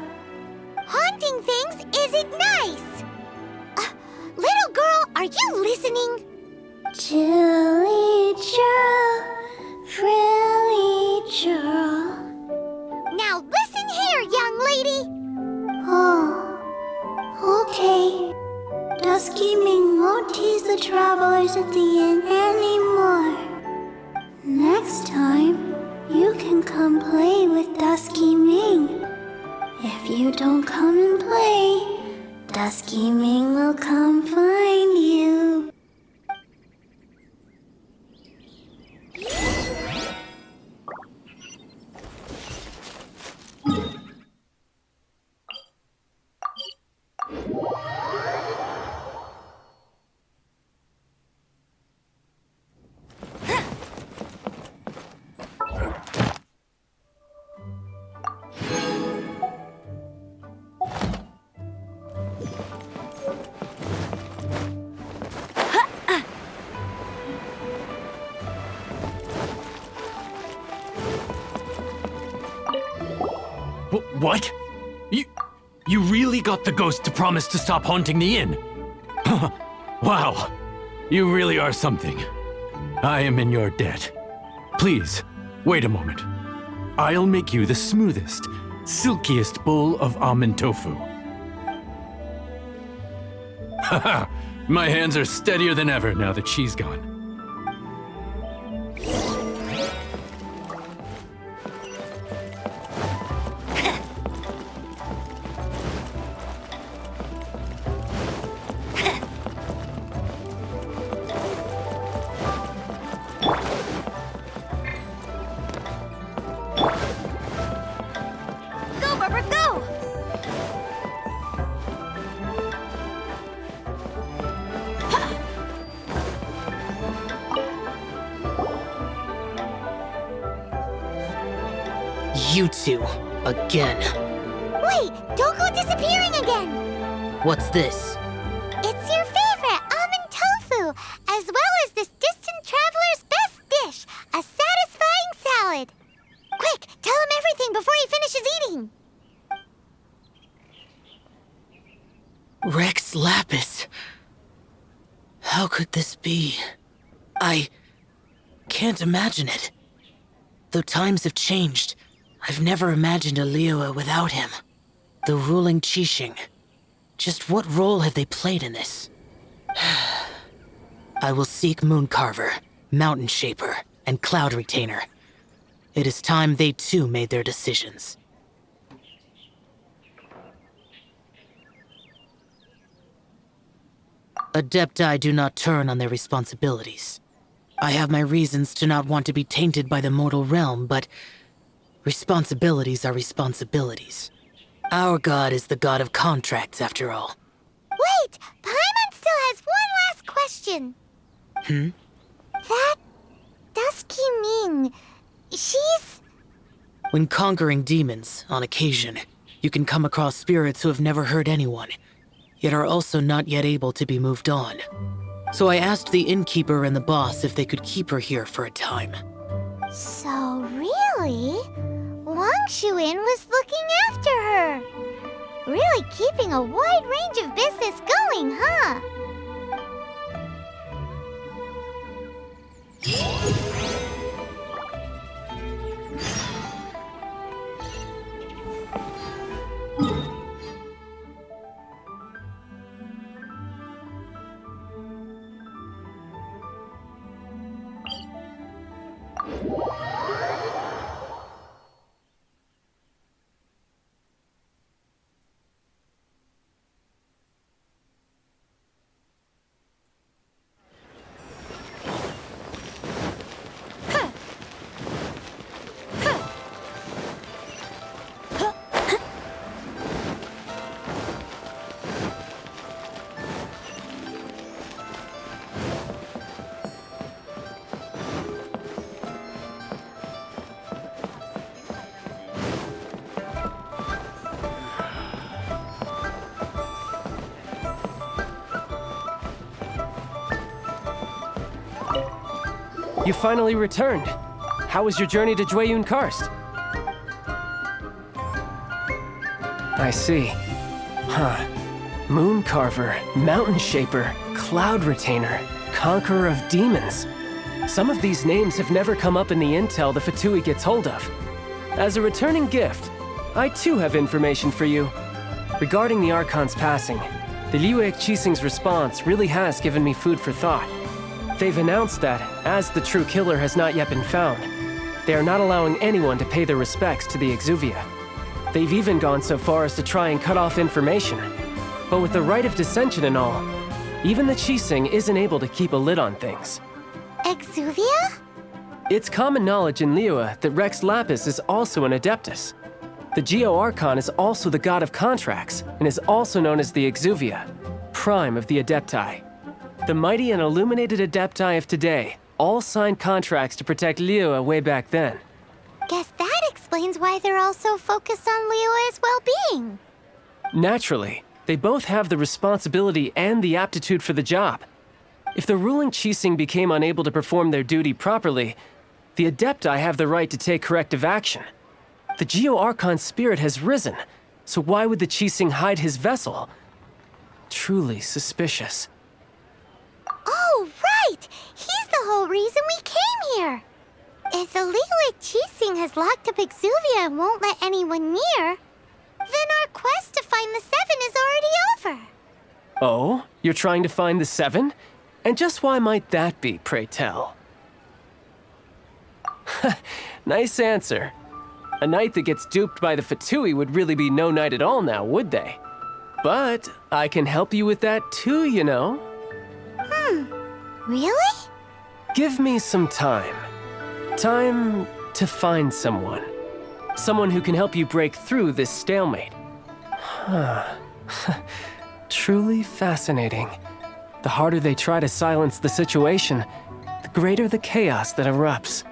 Haunting things isn't nice. Little girl, are you listening? Chilly churl, frilly churl. Now listen here, young lady. Oh, okay. Dusky Ming won't tease the travelers at the inn anymore. Next time, you can come play with Dusky Ming. If you don't come and play, Dusky Ming will come find you. What? You really got the ghost to promise to stop haunting the inn? Wow, you really are something. I am in your debt. Please, wait a moment. I'll make you the smoothest, silkiest bowl of almond tofu. Haha, my hands are steadier than ever now that she's gone. Go, Barbara, go! You two, again. Wait, don't go disappearing again! What's this? It's your favorite almond tofu, as well as How could this be? I can't imagine it. Though times have changed, I've never imagined a Liyue without him. The ruling Qixing. Just what role have they played in this? I will seek Mooncarver, Mountain Shaper, and Cloud Retainer. It is time they too made their decisions. Adepti do not turn on their responsibilities. I have my reasons to not want to be tainted by the mortal realm, but responsibilities are responsibilities. Our god is the god of contracts, after all. Wait! Paimon still has one last question. That Dusky Ming, she's... When conquering demons, on occasion, you can come across spirits who have never hurt anyone, yet are also not yet able to be moved on. So I asked the innkeeper and the boss if they could keep her here for a time. So really, Wang Shuin was looking after her. Really keeping a wide range of business going, huh? You finally returned. How was your journey to Jueyun Karst? I see. Huh. Mooncarver, Mountain Shaper, Cloud Retainer, Conqueror of Demons. Some of these names have never come up in the intel the Fatui gets hold of. As a returning gift, I too have information for you. Regarding the Archon's passing, the Liyue Qixing's response really has given me food for thought. They've announced that, as the true killer has not yet been found, they are not allowing anyone to pay their respects to the Exuvia. They've even gone so far as to try and cut off information. But with the right of dissension and all, even the Qixing isn't able to keep a lid on things. Exuvia? It's common knowledge in Liyue that Rex Lapis is also an Adeptus. The Liyue Archon is also the god of contracts, and is also known as the Exuvia, prime of the Adepti. The mighty and illuminated Adepti of today all signed contracts to protect Liyue way back then. Guess that explains why they're all so focused on Liyue's well-being. Naturally, they both have the responsibility and the aptitude for the job. If the ruling Qixing became unable to perform their duty properly, the Adepti have the right to take corrective action. The Liyue Archon's spirit has risen, so why would the Qixing hide his vessel? Truly suspicious. Oh, right! He's the whole reason we came here! If the Liyue Qixing has locked up Exuvia and won't let anyone near, then our quest to find the Seven is already over. Oh? You're trying to find the Seven? And just why might that be, pray tell? Nice answer. A knight that gets duped by the Fatui would really be no knight at all now, would they? But I can help you with that too, you know. Really? Give me some time. Time to find someone. Someone who can help you break through this stalemate. Truly fascinating. The harder they try to silence the situation, the greater the chaos that erupts.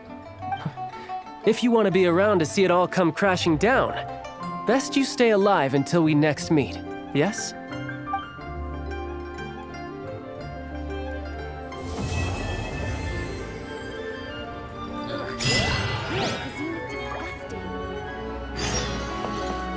If you want to be around to see it all come crashing down, best you stay alive until we next meet, yes?